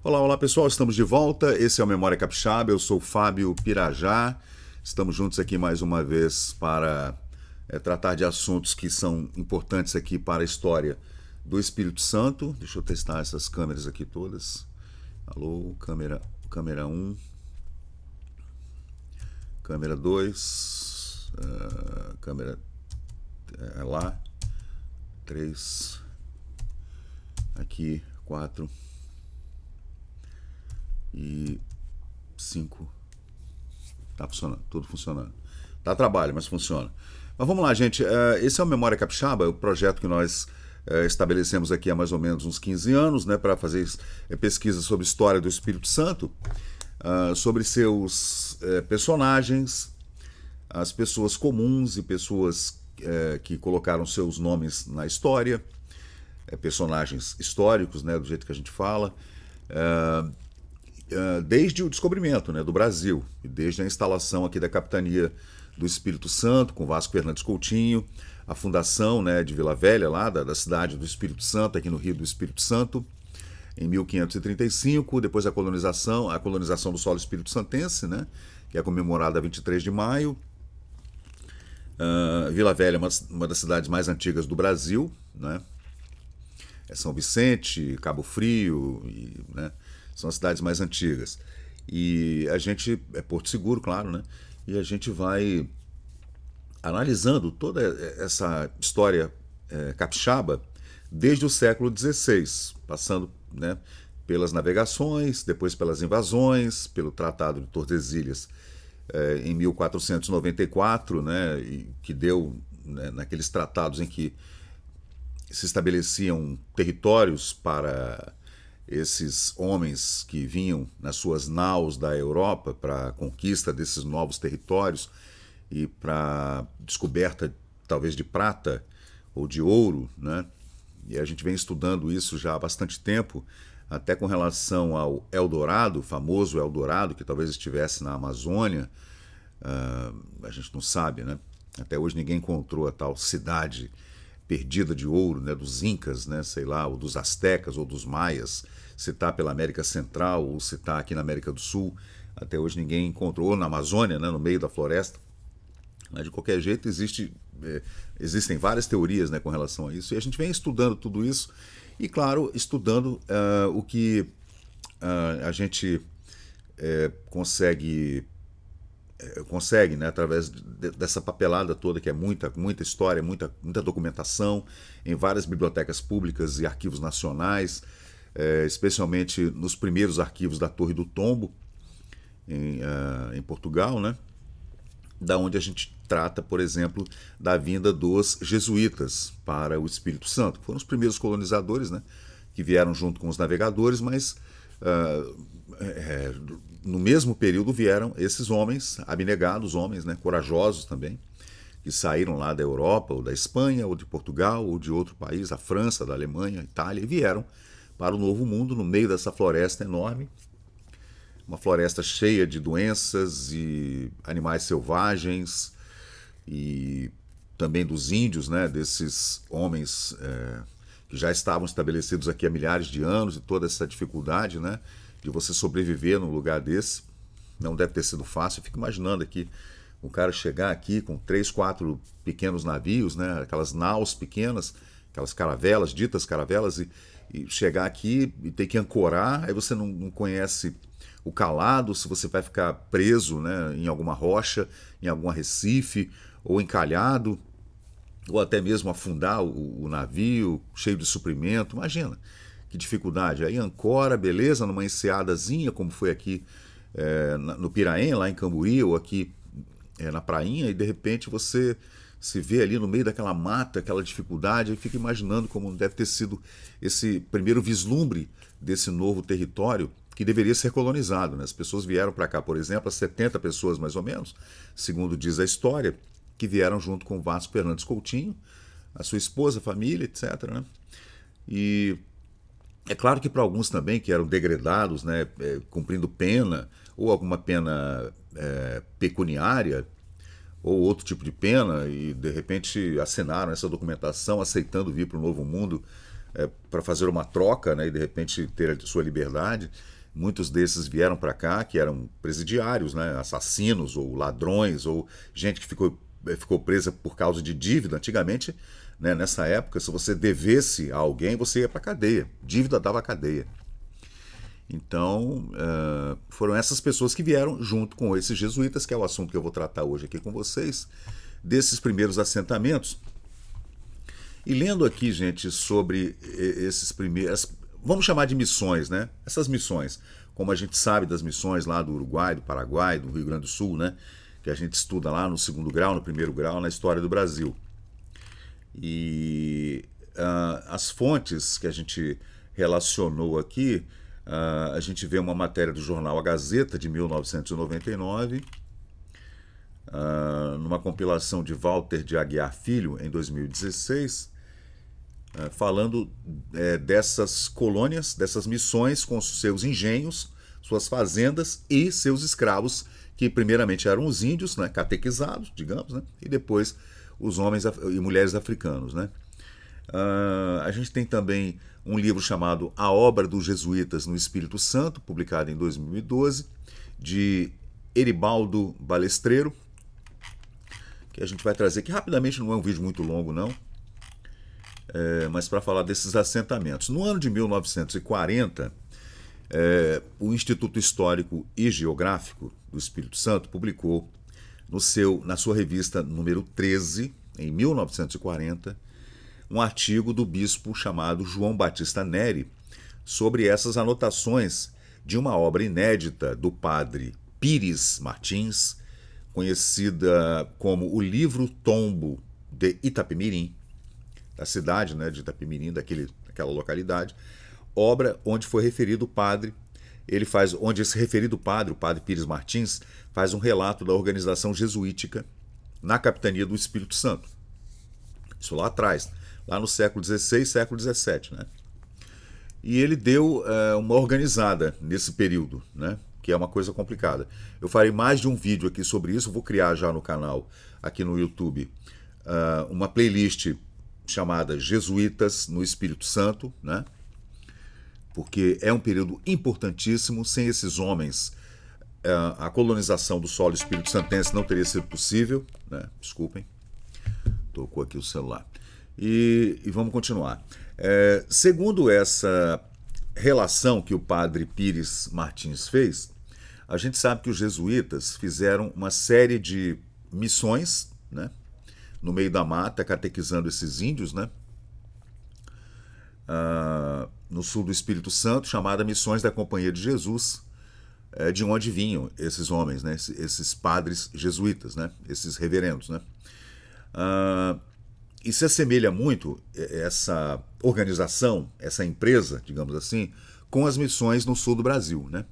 Olá, olá pessoal, estamos de volta. Esse é o Memória Capixaba, eu sou Fábio Pirajá. Estamos juntos aqui mais uma vez para tratar de assuntos que são importantes aqui para a história do Espírito Santo. Deixa eu testar essas câmeras aqui todas. Alô, câmera 1, câmera 2, câmera lá, 3, aqui, 4 e 5. Tá funcionando, tudo funcionando. Dá trabalho, mas funciona. Mas vamos lá, gente. Esse é o Memória Capixaba, o projeto que nós estabelecemos aqui há mais ou menos uns 15 anos, né, para fazer pesquisa sobre a história do Espírito Santo, sobre seus personagens, as pessoas comuns e pessoas que colocaram seus nomes na história, personagens históricos, né, do jeito que a gente fala, desde o descobrimento, né, do Brasil, e desde a instalação aqui da capitania do Espírito Santo, com Vasco Fernandes Coutinho, a fundação, né, de Vila Velha, lá da cidade do Espírito Santo, aqui no Rio do Espírito Santo, em 1535, depois a colonização do solo espírito santense, né, que é comemorada a 23 de maio. Vila Velha é uma das cidades mais antigas do Brasil, né, é São Vicente, Cabo Frio, né, são as cidades mais antigas. E a gente, é Porto Seguro, claro, né, e a gente vai analisando toda essa história capixaba desde o século XVI, passando, né, pelas navegações, depois pelas invasões, pelo Tratado de Tordesilhas em 1494, né, que deu, né, naqueles tratados em que se estabeleciam territórios para esses homens que vinham nas suas naus da Europa para a conquista desses novos territórios e para descoberta talvez de prata ou de ouro, né? E a gente vem estudando isso já há bastante tempo, até com relação ao Eldorado, o famoso Eldorado, que talvez estivesse na Amazônia. A gente não sabe, né? Até hoje ninguém encontrou a tal cidade perdida de ouro, né, dos Incas, né, sei lá, ou dos Astecas ou dos Maias, se está pela América Central ou se está aqui na América do Sul. Até hoje ninguém encontrou, ou na Amazônia, né, no meio da floresta. Mas de qualquer jeito existem várias teorias, né, com relação a isso, e a gente vem estudando tudo isso e, claro, estudando o que a gente consegue, né, através dessa papelada toda, que é muita história, muita documentação, em várias bibliotecas públicas e arquivos nacionais, especialmente nos primeiros arquivos da Torre do Tombo, em Portugal, né, da onde a gente trata, por exemplo, da vinda dos jesuítas para o Espírito Santo. Foram os primeiros colonizadores, né, que vieram junto com os navegadores, mas no mesmo período vieram esses homens, abnegados homens, né, corajosos também, que saíram lá da Europa, ou da Espanha, ou de Portugal, ou de outro país, da França, da Alemanha, Itália, e vieram para o Novo Mundo, no meio dessa floresta enorme, uma floresta cheia de doenças e animais selvagens, e também dos índios, né, desses homens que já estavam estabelecidos aqui há milhares de anos, e toda essa dificuldade, né, de você sobreviver num lugar desse. Não deve ter sido fácil. Eu fico imaginando aqui o cara chegar aqui com 3, 4 pequenos navios, né, aquelas naus pequenas, aquelas caravelas, ditas caravelas, e chegar aqui e ter que ancorar. Aí você não conhece o calado, se você vai ficar preso, né, em alguma rocha, em algum arrecife, ou encalhado, ou até mesmo afundar o navio cheio de suprimento. Imagina que dificuldade. Aí ancora, beleza, numa enseadazinha, como foi aqui no Piraém, lá em Camburi, ou aqui na prainha, e de repente você se vê ali no meio daquela mata, aquela dificuldade, e fica imaginando como deve ter sido esse primeiro vislumbre desse novo território que deveria ser colonizado, né? As pessoas vieram para cá, por exemplo, 70 pessoas mais ou menos, segundo diz a história, que vieram junto com Vasco Fernandes Coutinho, a sua esposa, família, etc., né? E é claro que para alguns também que eram degredados, né, cumprindo pena, ou alguma pena pecuniária, ou outro tipo de pena, e de repente assinaram essa documentação aceitando vir para o Novo Mundo para fazer uma troca, né, e de repente ter a sua liberdade. Muitos desses vieram para cá, que eram presidiários, né, assassinos ou ladrões, ou gente que ficou presa por causa de dívida. Antigamente, né, nessa época, se você devesse a alguém, você ia para a cadeia. Dívida dava cadeia. Então, foram essas pessoas que vieram junto com esses jesuítas, que é o assunto que eu vou tratar hoje aqui com vocês, desses primeiros assentamentos. E lendo aqui, gente, sobre esses primeiros, vamos chamar de missões, né? Essas missões, como a gente sabe das missões lá do Uruguai, do Paraguai, do Rio Grande do Sul, né? Que a gente estuda lá no segundo grau, no primeiro grau, na história do Brasil. E as fontes que a gente relacionou aqui, a gente vê uma matéria do jornal A Gazeta, de 1999, numa compilação de Walter de Aguiar Filho, em 2016, falando dessas colônias, dessas missões com seus engenhos, suas fazendas e seus escravos, que primeiramente eram os índios, né, catequizados, digamos, né, e depois os homens e mulheres africanos, né. A gente tem também um livro chamado A Obra dos Jesuítas no Espírito Santo, publicado em 2012, de Eribaldo Balestreiro, que a gente vai trazer aqui rapidamente, não é um vídeo muito longo não, mas para falar desses assentamentos. No ano de 1940, o Instituto Histórico e Geográfico do Espírito Santo publicou na sua revista número 13, em 1940, um artigo do bispo chamado João Batista Neri sobre essas anotações de uma obra inédita do padre Pires Martins, conhecida como o Livro Tombo de Itapemirim, da cidade, né, de Itapemirim, daquela localidade, obra onde foi referido o padre. Onde esse referido padre, o padre Pires Martins, faz um relato da organização jesuítica na capitania do Espírito Santo. Isso lá atrás, lá no século XVI, século XVII, né? E ele deu uma organizada nesse período, né? Que é uma coisa complicada. Eu farei mais de um vídeo aqui sobre isso, vou criar já no canal, aqui no YouTube, uma playlist chamada Jesuítas no Espírito Santo, né? Porque é um período importantíssimo. Sem esses homens, a colonização do solo espírito santense não teria sido possível, né? Desculpem, tocou aqui o celular. E vamos continuar. Segundo essa relação que o padre Pires Martins fez, a gente sabe que os jesuítas fizeram uma série de missões, né, no meio da mata, catequizando esses índios, né, no sul do Espírito Santo, chamada Missões da Companhia de Jesus, de onde vinham esses homens, né, esses padres jesuítas, né, esses reverendos, né. E se assemelha muito essa organização, essa empresa, digamos assim, com as missões no sul do Brasil, né.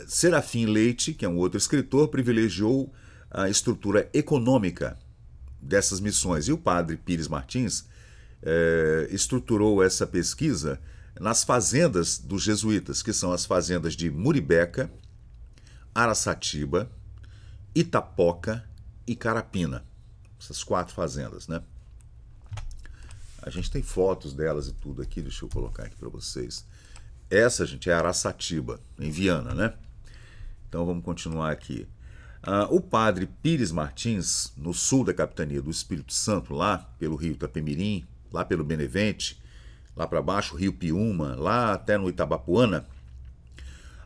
Serafim Leite, que é um outro escritor, privilegiou a estrutura econômica dessas missões. E o padre Pires Martins estruturou essa pesquisa nas fazendas dos jesuítas, que são as fazendas de Muribeca, Araçatiba, Itapoca e Carapina. Essas 4 fazendas, né? A gente tem fotos delas e tudo aqui, deixa eu colocar aqui para vocês. Essa, gente, é Araçatiba, em Viana, né? Então vamos continuar aqui. O padre Pires Martins, no sul da capitania do Espírito Santo, lá pelo rio Itapemirim, lá pelo Benevente, lá para baixo, Rio Piúma, lá até no Itabapuana,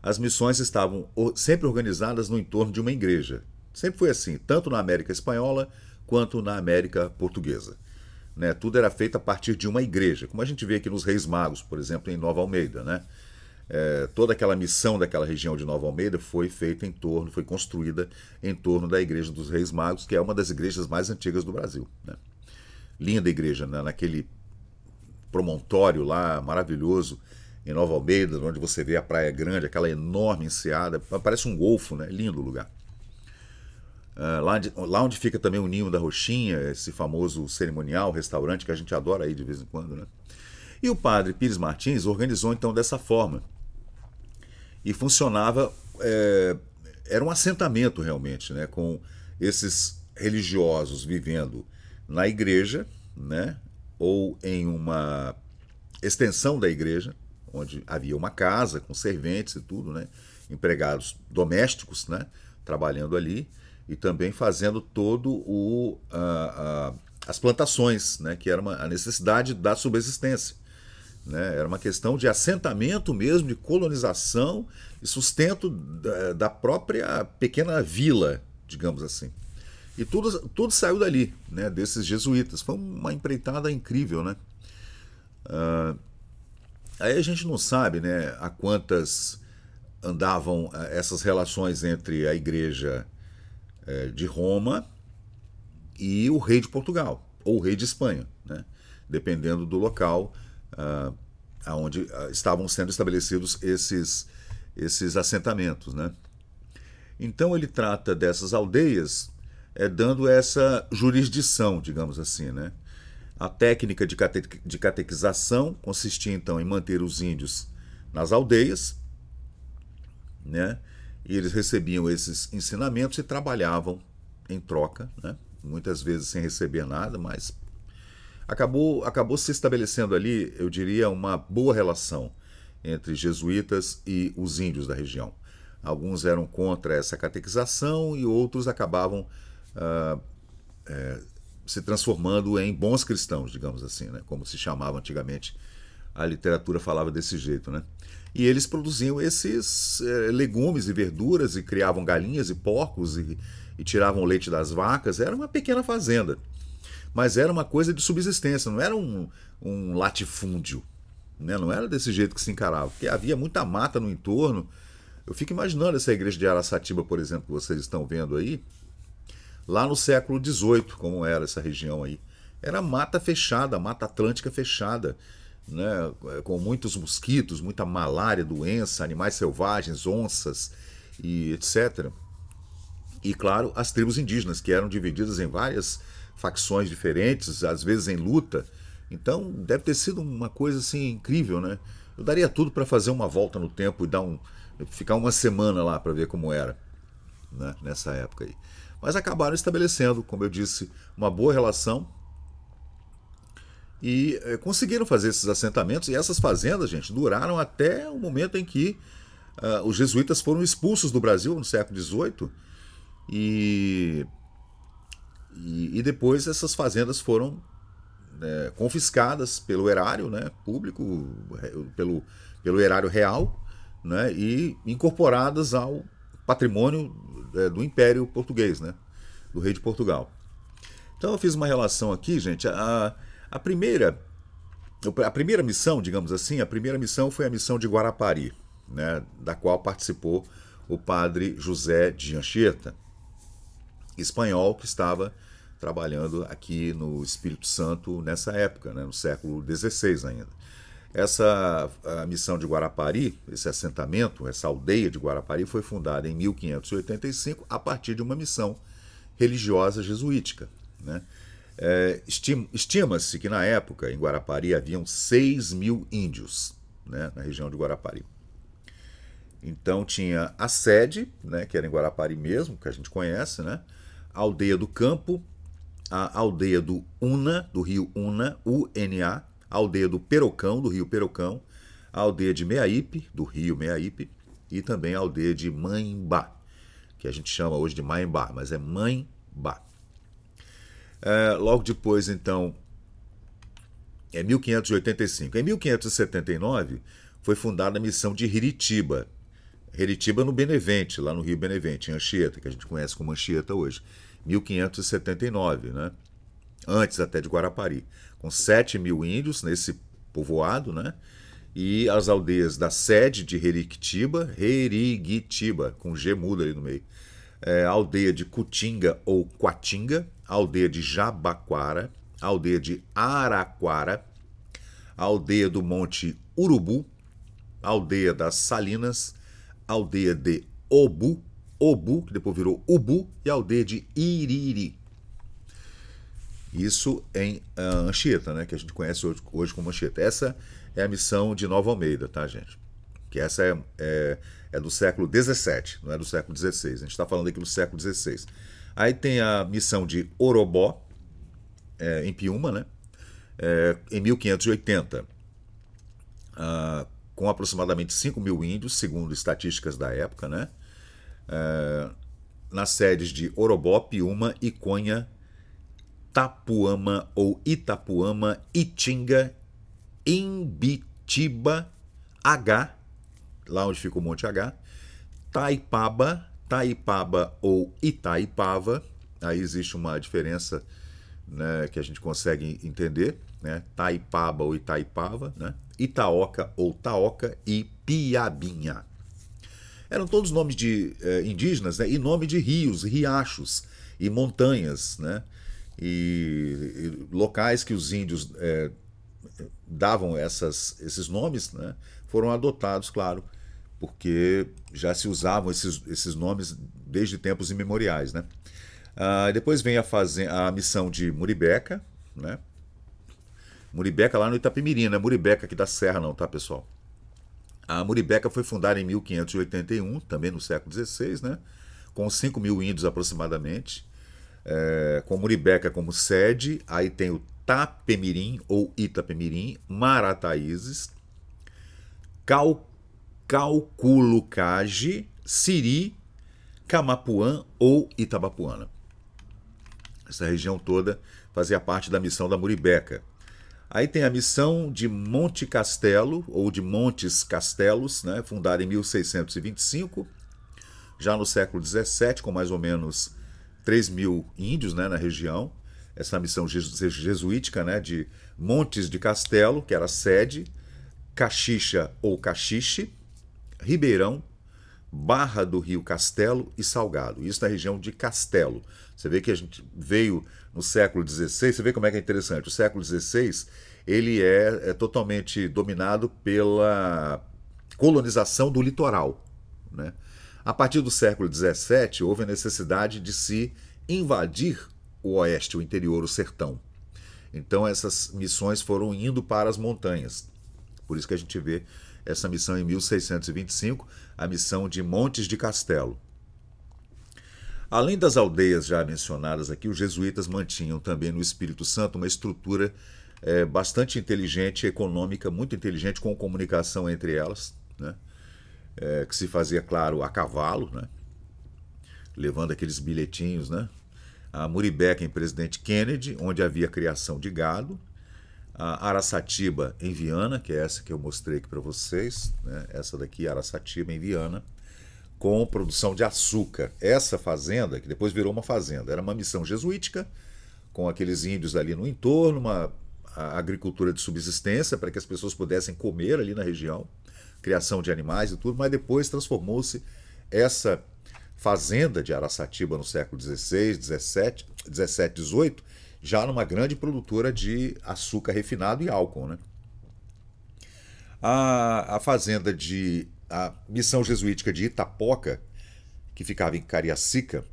as missões estavam sempre organizadas no entorno de uma igreja. Sempre foi assim, tanto na América Espanhola quanto na América Portuguesa, né? Tudo era feito a partir de uma igreja, como a gente vê aqui nos Reis Magos, por exemplo, em Nova Almeida, né? Toda aquela missão daquela região de Nova Almeida foi construída em torno da Igreja dos Reis Magos, que é uma das igrejas mais antigas do Brasil, né? Linda igreja, né? Naquele promontório lá, maravilhoso, em Nova Almeida, onde você vê a Praia Grande, aquela enorme enseada, parece um golfo, né? Lindo lugar. Lá onde fica também o Ninho da Roxinha, esse famoso cerimonial, restaurante que a gente adora aí de vez em quando, né? E o padre Pires Martins organizou então dessa forma. E funcionava, era um assentamento realmente, né? Com esses religiosos vivendo na igreja, né? ou em uma extensão da igreja, onde havia uma casa com serventes e tudo, né? Empregados domésticos, né? Trabalhando ali e também fazendo todo as plantações, né? Que era a necessidade da subsistência, né? Era uma questão de assentamento mesmo, de colonização e sustento da própria pequena vila, digamos assim. E tudo saiu dali, né? Desses jesuítas. Foi uma empreitada incrível, né? Aí a gente não sabe, né, a quantas andavam essas relações entre a igreja de Roma e o rei de Portugal, ou o rei de Espanha, né, dependendo do local onde estavam sendo estabelecidos esses assentamentos, né. Então ele trata dessas aldeias dando essa jurisdição, digamos assim, né. A técnica de catequização consistia então em manter os índios nas aldeias, né? E eles recebiam esses ensinamentos e trabalhavam em troca, né? Muitas vezes sem receber nada, mas acabou se estabelecendo ali, eu diria, uma boa relação entre jesuítas e os índios da região. Alguns eram contra essa catequização e outros acabavam se transformando em bons cristãos, digamos assim, né? Como se chamava antigamente, a literatura falava desse jeito, né? E eles produziam esses legumes e verduras e criavam galinhas e porcos e tiravam leite das vacas. Era uma pequena fazenda, mas era uma coisa de subsistência, não era um latifúndio, né? Não era desse jeito que se encarava, porque havia muita mata no entorno. Eu fico imaginando essa igreja de Araçatiba, por exemplo, que vocês estão vendo aí, lá no século XVIII, como era essa região aí. Era mata fechada, mata atlântica fechada, né? Com muitos mosquitos, muita malária, doença, animais selvagens, onças e etc. E, claro, as tribos indígenas, que eram divididas em várias facções diferentes, às vezes em luta. Então, deve ter sido uma coisa assim incrível, né? Eu daria tudo para fazer uma volta no tempo e ficar uma semana lá para ver como era, né? Nessa época aí. Mas acabaram estabelecendo, como eu disse, uma boa relação e conseguiram fazer esses assentamentos. E essas fazendas, gente, duraram até o momento em que os jesuítas foram expulsos do Brasil, no século XVIII, e depois essas fazendas foram confiscadas pelo erário, né, público, pelo erário real, né, e incorporadas ao patrimônio do Império Português, né, do rei de Portugal. Então eu fiz uma relação aqui, gente. A primeira missão, digamos assim, a primeira missão foi a missão de Guarapari, né, da qual participou o padre José de Anchieta, espanhol, que estava trabalhando aqui no Espírito Santo nessa época, né, no século XVI ainda. A missão de Guarapari, esse assentamento, essa aldeia de Guarapari, foi fundada em 1585 a partir de uma missão religiosa jesuítica, né? Estima-se que na época em Guarapari haviam 6.000 índios, né, na região de Guarapari. Então tinha a sede, né, que era em Guarapari mesmo, que a gente conhece, né, a aldeia do Campo, a aldeia do Una, do rio Una, UNA, a aldeia do Perocão, do rio Perocão, a aldeia de Meaípe, do rio Meaípe, e também a aldeia de Maimbá, que a gente chama hoje de Maimbá, mas é Maimbá. Logo depois, então, 1585. Em 1579, foi fundada a missão de Hiritiba. Hiritiba no Benevente, lá no Rio Benevente, em Anchieta, que a gente conhece como Anchieta hoje. 1579, né? Antes até de Guarapari. Com 7.000 índios nesse povoado, né? E as aldeias da sede de Herigitiba, com G mudo ali no meio. A aldeia de Cutinga ou Quatinga, a aldeia de Jabaquara, a aldeia de Araquara, a aldeia do Monte Urubu, a aldeia das Salinas, a aldeia de Obu, que depois virou Ubu, e a aldeia de Iriri. Isso em Anchieta, né, que a gente conhece hoje como Anchieta. Essa é a missão de Nova Almeida, tá, gente? Que essa é do século XVII, não é do século XVI. A gente está falando aqui do século XVI. Aí tem a missão de Orobó, em Piúma, né? Em 1580, com aproximadamente 5 mil índios, segundo estatísticas da época, né? Nas sedes de Orobó, Piúma, Iconha, Tapuama ou Itapuama, Itinga, Imbitiba, H, lá onde fica o Monte H, Taipaba ou Itaipava, aí existe uma diferença, né, que a gente consegue entender, né? Taipaba ou Itaipava, né? Itaoca ou Taoca e Piabinha. Eram todos nomes de indígenas, né? E nome de rios, riachos e montanhas, né? E locais que os índios davam esses nomes, né? Foram adotados, claro, porque já se usavam esses nomes desde tempos imemoriais, né? Depois vem a missão de Muribeca, né? Muribeca lá no Itapemirim, não é Muribeca aqui da Serra não, tá, pessoal? A Muribeca foi fundada em 1581, também no século XVI, né? Com 5 mil índios aproximadamente, com Muribeca como sede. Aí tem o Tapemirim ou Itapemirim, Marataízes, Calculucage, Siri, Camapuã ou Itabapuana. Essa região toda fazia parte da missão da Muribeca. Aí tem a missão de Monte Castelo, ou de Montes Castelos, né, fundada em 1625, já no século XVII, com mais ou menos 3 mil índios, né, na região. Essa missão jesuítica, né, de Montes de Castelo, que era a sede, Caxixa ou Caxixe, Ribeirão, Barra do Rio Castelo e Salgado. Isso na região de Castelo. Você vê que a gente veio no século XVI, você vê como é que é interessante. O século XVI ele é totalmente dominado pela colonização do litoral, né? A partir do século XVII houve a necessidade de se invadir o oeste, o interior, o sertão. Então essas missões foram indo para as montanhas. Por isso que a gente vê essa missão em 1625, a missão de Montes de Castelo. Além das aldeias já mencionadas aqui, os jesuítas mantinham também no Espírito Santo uma estrutura bastante inteligente, econômica, muito inteligente, com comunicação entre elas, né? Que se fazia, claro, a cavalo, né? Levando aqueles bilhetinhos, né? A Muribeca em Presidente Kennedy, onde havia criação de gado. A Araçatiba em Viana, que é essa que eu mostrei aqui para vocês, né? Essa daqui, Araçatiba em Viana, com produção de açúcar. Essa fazenda, que depois virou uma fazenda, era uma missão jesuítica, com aqueles índios ali no entorno, uma agricultura de subsistência para que as pessoas pudessem comer ali na região, criação de animais e tudo, mas depois transformou-se essa fazenda de Araçatiba no século XVI, XVII, XVIII, já numa grande produtora de açúcar refinado e álcool, né? A missão jesuítica de Itapoca, que ficava em Cariacica,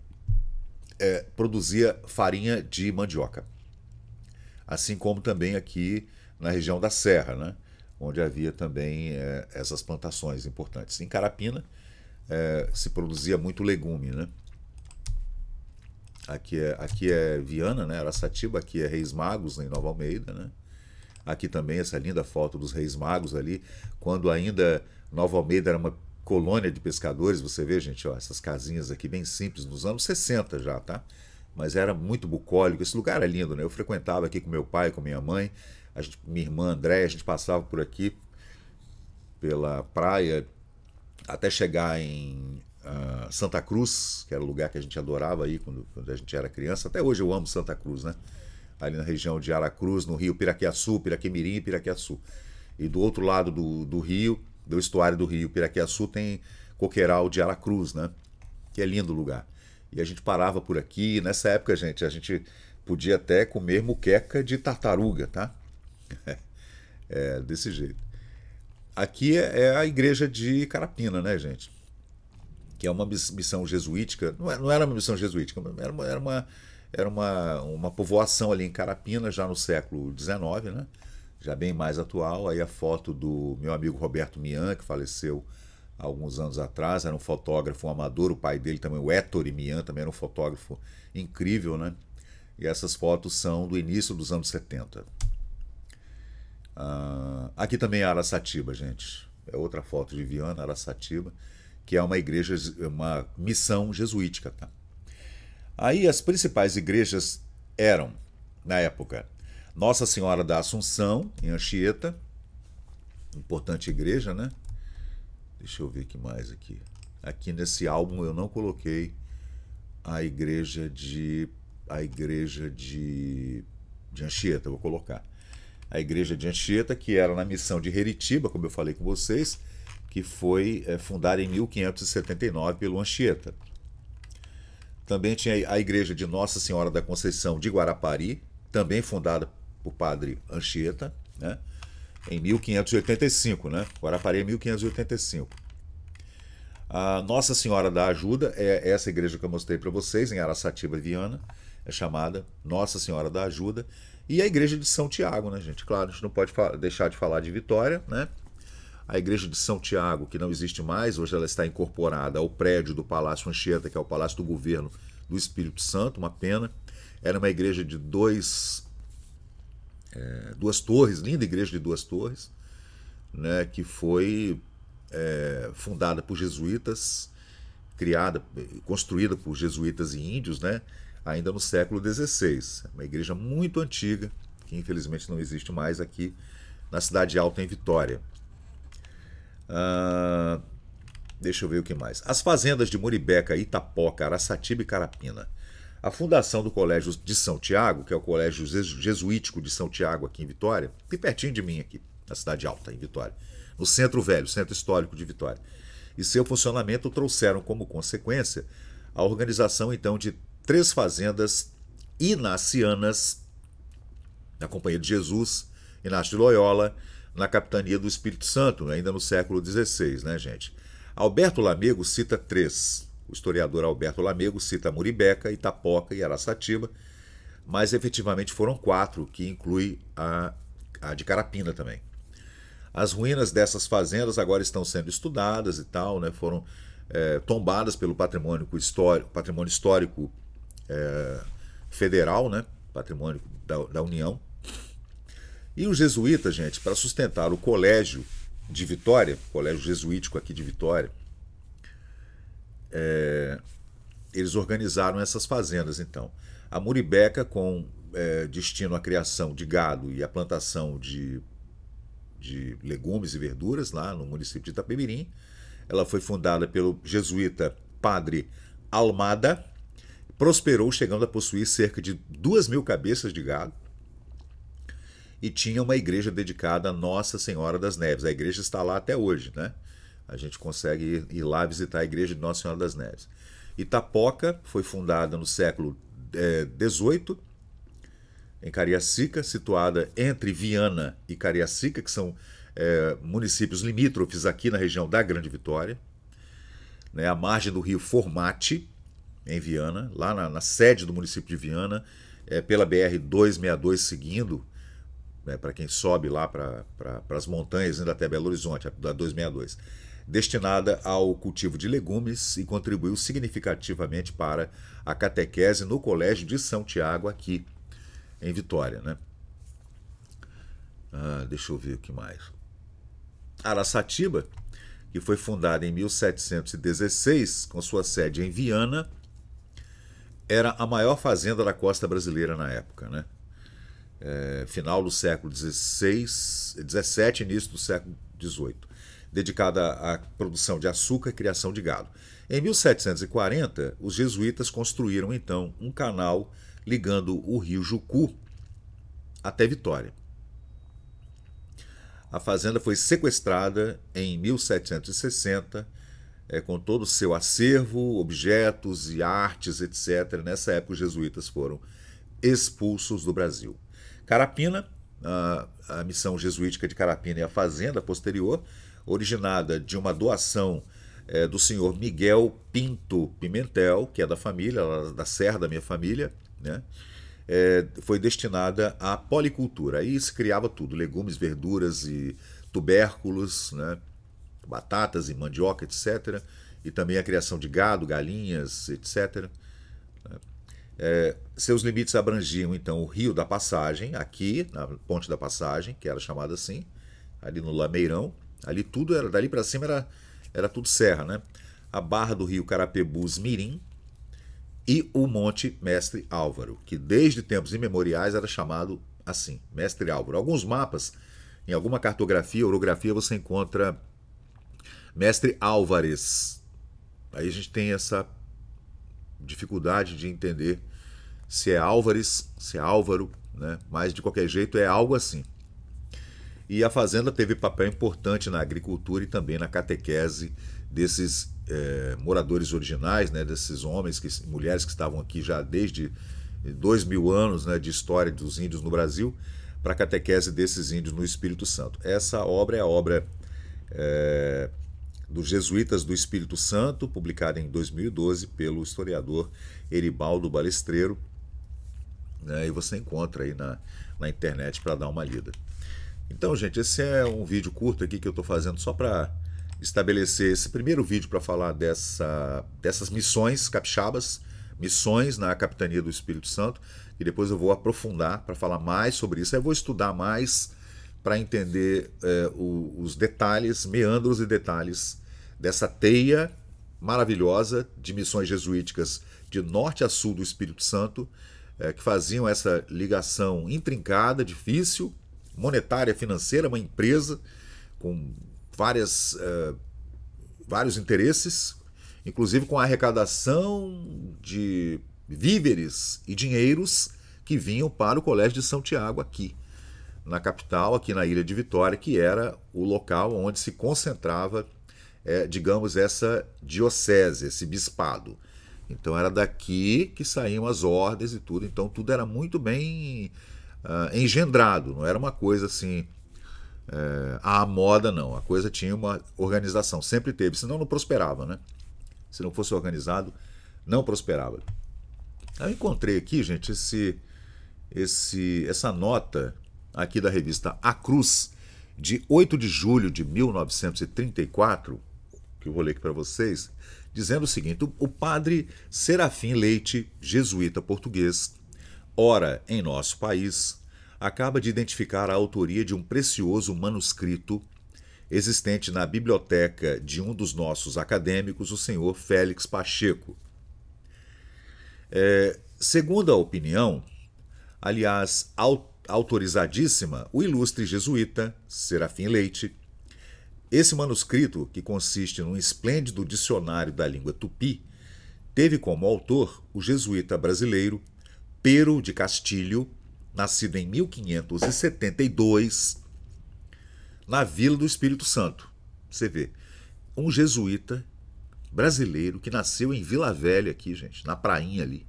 produzia farinha de mandioca. Assim como também aqui na região da Serra, né? Onde havia também essas plantações importantes. Em Carapina se produzia muito legume, né? Aqui é Viana, né? Araçatiba, aqui é Reis Magos, em Nova Almeida, né? Aqui também essa linda foto dos Reis Magos ali, quando ainda Nova Almeida era uma colônia de pescadores. Você vê, gente, ó, essas casinhas aqui bem simples, nos anos 60 já, tá? Mas era muito bucólico. Esse lugar é lindo, né? Eu frequentava aqui com meu pai, com minha mãe, minha irmã Andréia, a gente passava por aqui, pela praia, até chegar em Santa Cruz, que era o lugar que a gente adorava aí quando a gente era criança. Até hoje eu amo Santa Cruz, né? Ali na região de Aracruz, no rio Piraquiaçu, Piraquimirim e Piraquiaçu. E do outro lado do rio, do estuário do rio Piraquiaçu, tem Coqueiral de Aracruz, né? Que é lindo o lugar. E a gente parava por aqui. Nessa época, gente, a gente podia até comer muqueca de tartaruga, tá? Desse jeito. Aqui é a igreja de Carapina, né, gente? Que é uma missão jesuítica. Não era uma missão jesuítica, era uma povoação ali em Carapina, já no século XIX, né? Já bem mais atual. Aí a foto do meu amigo Roberto Mian, que faleceu há alguns anos atrás, era um fotógrafo, um amador. O pai dele também, o Ettore Mian, também era um fotógrafo incrível, né? E essas fotos são do início dos anos 70. Aqui também é Araçatiba, gente. É outra foto de Viana, Araçatiba, que é uma igreja, uma missão jesuítica. Tá? Aí as principais igrejas eram, na época, Nossa Senhora da Assunção, em Anchieta, importante igreja, né? Deixa eu ver o que mais aqui. Aqui nesse álbum eu não coloquei a igreja de Anchieta, eu vou colocar. A igreja de Anchieta, que era na missão de Heritiba, como eu falei com vocês, que foi fundada em 1579 pelo Anchieta. Também tinha a igreja de Nossa Senhora da Conceição de Guarapari, também fundada por padre Anchieta, né? Em 1585, né? Guarapari é 1585. A Nossa Senhora da Ajuda é essa igreja que eu mostrei para vocês, em Araçatiba, Viana, é chamada Nossa Senhora da Ajuda. E a igreja de São Tiago, né, gente? Claro, a gente não pode deixar de falar de Vitória, né? A igreja de São Tiago, que não existe mais, hoje ela está incorporada ao prédio do Palácio Anchieta, que é o Palácio do Governo do Espírito Santo, uma pena. Era uma igreja de duas torres, linda igreja de 2 torres, né, que foi fundada por jesuítas, construída por jesuítas e índios, né, ainda no século XVI. Uma igreja muito antiga, que infelizmente não existe mais aqui na Cidade Alta, em Vitória. Deixa eu ver o que mais. As fazendas de Muribeca, Itapoca, Araçatiba e Carapina. A fundação do Colégio de São Tiago, que é o Colégio Jesuítico de São Tiago, aqui em Vitória, bem pertinho de mim aqui, na Cidade Alta, em Vitória, no Centro Velho, Centro Histórico de Vitória. E seu funcionamento trouxeram como consequência a organização, então, de 3 fazendas inacianas na Companhia de Jesus, Inácio de Loyola, na capitania do Espírito Santo, ainda no século XVI, né, gente? Alberto Lamego cita 3. O historiador Alberto Lamego cita Muribeca, Itapoca e Araçatiba, mas efetivamente foram 4, que inclui a de Carapina também. As ruínas dessas fazendas agora estão sendo estudadas e tal, né? Foram tombadas pelo patrimônio histórico federal, né? Patrimônio da União. E os jesuítas, gente, para sustentar o colégio de Vitória, colégio jesuítico aqui de Vitória, eles organizaram essas fazendas, então. A Muribeca, com destino à criação de gado e à plantação de legumes e verduras, lá no município de Itapemirim. Ela foi fundada pelo jesuíta Padre Almada, prosperou, chegando a possuir cerca de 2.000 cabeças de gado, e tinha uma igreja dedicada a Nossa Senhora das Neves. A igreja está lá até hoje, né? A gente consegue ir lá visitar a igreja de Nossa Senhora das Neves. Itapoca foi fundada no século XVIII, em Cariacica, situada entre Viana e Cariacica, que são municípios limítrofes aqui na região da Grande Vitória, né, à margem do rio Formate, em Viana, lá na sede do município de Viana, pela BR-262 seguindo, né, para quem sobe lá para as montanhas, indo até Belo Horizonte, da 262, destinada ao cultivo de legumes e contribuiu significativamente para a catequese no Colégio de São Tiago, aqui em Vitória, né? Deixa eu ver o que mais. Araçatiba, que foi fundada em 1716, com sua sede em Viana, era a maior fazenda da costa brasileira na época, né? Final do século XVII, início do século XVIII, dedicada à produção de açúcar e criação de gado. Em 1740, os jesuítas construíram então um canal ligando o rio Jucu até Vitória. A fazenda foi sequestrada em 1760, com todo o seu acervo, objetos e artes, etc. Nessa época, os jesuítas foram expulsos do Brasil. Carapina, a missão jesuítica de Carapina e a fazenda posterior, originada de uma doação do senhor Miguel Pinto Pimentel, que é da família, da serra da minha família, né? Foi destinada à policultura. Aí se criava tudo, legumes, verduras e tubérculos, né? Batatas e mandioca, etc. E também a criação de gado, galinhas, etc. Seus limites abrangiam então o Rio da Passagem, aqui na Ponte da Passagem, que era chamada assim, ali no Lameirão. Ali tudo era, dali para cima era tudo serra, né? A Barra do Rio Carapebus Mirim e o Monte Mestre Álvaro, que desde tempos imemoriais era chamado assim, Mestre Álvaro. Alguns mapas, em alguma cartografia, orografia, você encontra Mestre Álvares. Aí a gente tem essa dificuldade de entender se é Álvares, se é Álvaro, né? Mas de qualquer jeito é algo assim. E a fazenda teve papel importante na agricultura e também na catequese desses moradores originais, né? Desses homens e mulheres que estavam aqui já desde 2000 anos, né, de história dos índios no Brasil, para a catequese desses índios no Espírito Santo. Essa obra é a obra dos Jesuítas do Espírito Santo, publicada em 2012 pelo historiador Eribaldo Balestreiro, né, e você encontra aí na internet para dar uma lida. Então, gente, esse é um vídeo curto aqui que eu estou fazendo só para estabelecer esse primeiro vídeo para falar dessas missões capixabas, missões na capitania do Espírito Santo, e depois eu vou aprofundar para falar mais sobre isso. Aí eu vou estudar mais para entender os detalhes, meandros e detalhes dessa teia maravilhosa de missões jesuíticas de norte a sul do Espírito Santo, que faziam essa ligação intrincada, difícil, monetária, financeira, uma empresa com vários interesses, inclusive com a arrecadação de víveres e dinheiros que vinham para o Colégio de São Tiago aqui na capital, aqui na Ilha de Vitória, que era o local onde se concentrava, digamos, essa diocese, esse bispado. Então era daqui que saíam as ordens e tudo, então tudo era muito bem engendrado, não era uma coisa assim à moda, não. A coisa tinha uma organização, sempre teve, senão não prosperava, né? Se não fosse organizado, não prosperava. Eu encontrei aqui, gente, essa nota aqui da revista A Cruz, de 8 de julho de 1934, que eu vou ler aqui para vocês, dizendo o seguinte: o padre Serafim Leite, jesuíta português, ora em nosso país, acaba de identificar a autoria de um precioso manuscrito existente na biblioteca de um dos nossos acadêmicos, o senhor Félix Pacheco. Segundo a opinião, aliás, autorizadíssima, o ilustre jesuíta Serafim Leite, esse manuscrito, que consiste num esplêndido dicionário da língua tupi, teve como autor o jesuíta brasileiro Pero de Castilho, nascido em 1572, na Vila do Espírito Santo. Você vê, um jesuíta brasileiro que nasceu em Vila Velha aqui, gente, na prainha ali,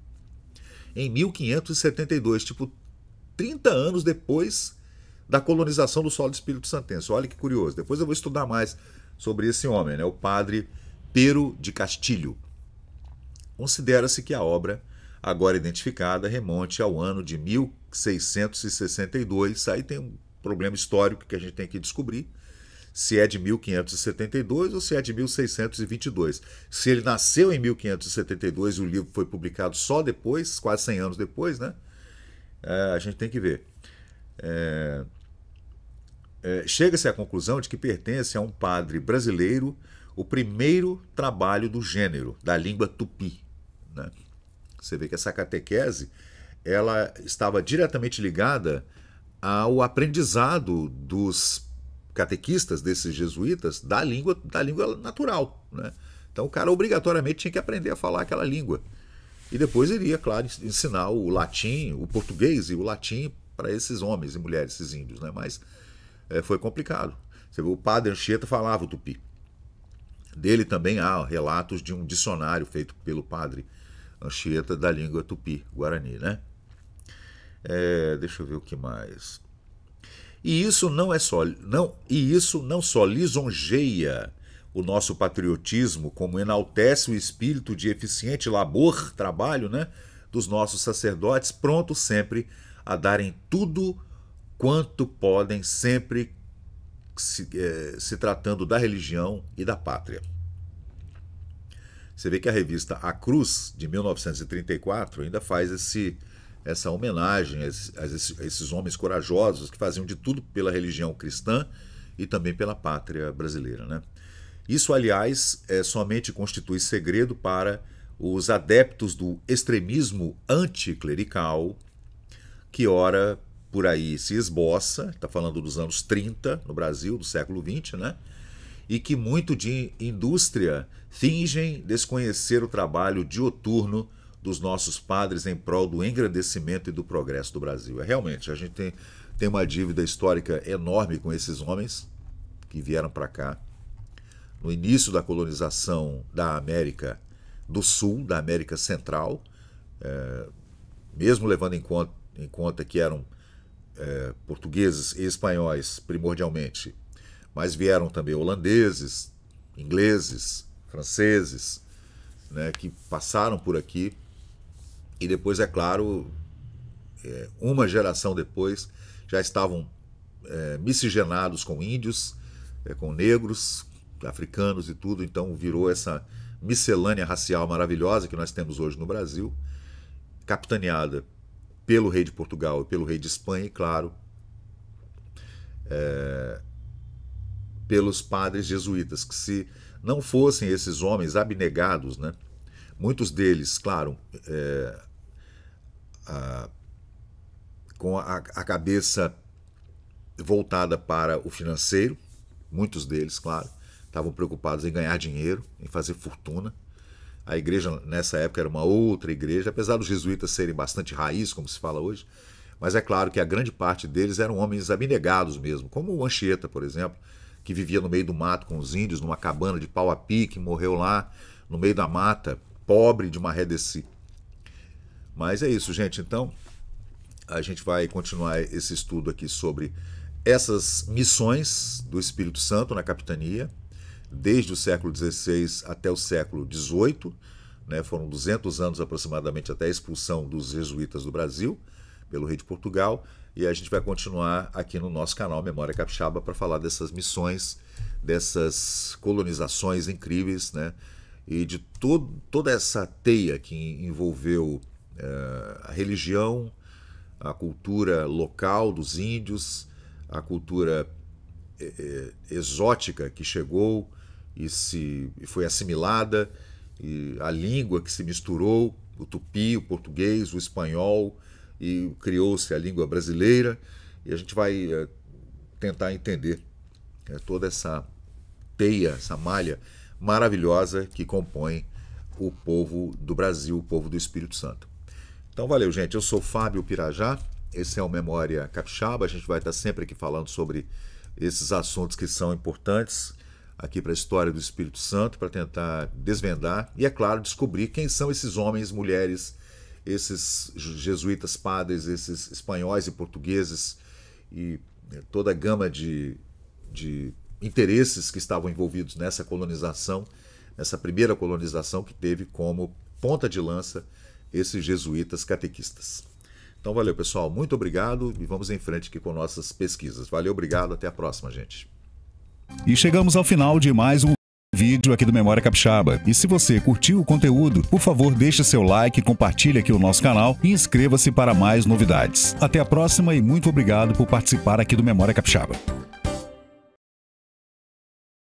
em 1572, tipo 30 anos depois da colonização do solo do Espírito Santense. Olha que curioso. Depois eu vou estudar mais sobre esse homem, né? O padre Pero de Castilho. Considera-se que a obra, agora identificada, remonte ao ano de 1662. Aí tem um problema histórico que a gente tem que descobrir, se é de 1572 ou se é de 1622. Se ele nasceu em 1572 e o livro foi publicado só depois, quase 100 anos depois, né? A gente tem que ver. Chega-se à conclusão de que pertence a um padre brasileiro o primeiro trabalho do gênero, da língua tupi, né? Você vê que essa catequese ela estava diretamente ligada ao aprendizado dos catequistas, desses jesuítas, da língua natural, né? Então o cara obrigatoriamente tinha que aprender a falar aquela língua. E depois iria, claro, ensinar o latim, o português e o latim para esses homens e mulheres, esses índios, né? Mas foi complicado. Você vê, o padre Anchieta falava o tupi. Dele também há relatos de um dicionário feito pelo padre Anchieta da língua tupi-guarani, né? Deixa eu ver o que mais. E isso não só lisonjeia o nosso patriotismo, como enaltece o espírito de eficiente labor, trabalho, né, dos nossos sacerdotes, prontos sempre a darem tudo quanto podem, sempre se tratando da religião e da pátria. Você vê que a revista A Cruz, de 1934, ainda faz essa homenagem a esses homens corajosos que faziam de tudo pela religião cristã e também pela pátria brasileira, né? Isso, aliás, somente constitui segredo para os adeptos do extremismo anticlerical, que ora por aí se esboça, está falando dos anos 30 no Brasil, do século XX, né? E que muito de indústria fingem desconhecer o trabalho dioturno dos nossos padres em prol do engrandecimento e do progresso do Brasil. Realmente, a gente tem uma dívida histórica enorme com esses homens que vieram para cá no início da colonização da América do Sul, da América Central, mesmo levando em conta que eram portugueses e espanhóis primordialmente, mas vieram também holandeses, ingleses, franceses, né, que passaram por aqui e depois, é claro, uma geração depois já estavam miscigenados com índios, com negros, africanos e tudo, então virou essa miscelânea racial maravilhosa que nós temos hoje no Brasil, capitaneada pelo rei de Portugal e pelo rei de Espanha, e claro, pelos padres jesuítas, que se não fossem esses homens abnegados, né, muitos deles, claro, com a cabeça voltada para o financeiro, muitos deles, claro, estavam preocupados em ganhar dinheiro, em fazer fortuna. A igreja nessa época era uma outra igreja, apesar dos jesuítas serem bastante raiz, como se fala hoje, mas é claro que a grande parte deles eram homens abnegados mesmo, como o Anchieta, por exemplo, que vivia no meio do mato com os índios, numa cabana de pau a pique, morreu lá no meio da mata, pobre de maré de si. Mas é isso, gente. Então, a gente vai continuar esse estudo aqui sobre essas missões do Espírito Santo na capitania, desde o século XVI até o século XVIII, né? Foram 200 anos aproximadamente até a expulsão dos jesuítas do Brasil pelo rei de Portugal, e a gente vai continuar aqui no nosso canal Memória Capixaba para falar dessas missões, dessas colonizações incríveis, né? E de toda essa teia que envolveu a religião, a cultura local dos índios, a cultura exótica que chegou e foi assimilada, e a língua que se misturou, o tupi, o português, o espanhol, e criou-se a língua brasileira, e a gente vai tentar entender toda essa teia, essa malha maravilhosa que compõe o povo do Brasil, o povo do Espírito Santo. Então valeu, gente. Eu sou Fábio Pirajá, esse é o Memória Capixaba. A gente vai estar sempre aqui falando sobre esses assuntos que são importantes aqui para a história do Espírito Santo, para tentar desvendar e, é claro, descobrir quem são esses homens, mulheres, esses jesuítas padres, esses espanhóis e portugueses e toda a gama de interesses que estavam envolvidos nessa colonização, nessa primeira colonização que teve como ponta de lança esses jesuítas catequistas. Então valeu, pessoal, muito obrigado e vamos em frente aqui com nossas pesquisas. Valeu, obrigado, até a próxima, gente. E chegamos ao final de mais um vídeo aqui do Memória Capixaba. E se você curtiu o conteúdo, por favor, deixe seu like, compartilhe aqui o nosso canal e inscreva-se para mais novidades. Até a próxima e muito obrigado por participar aqui do Memória Capixaba.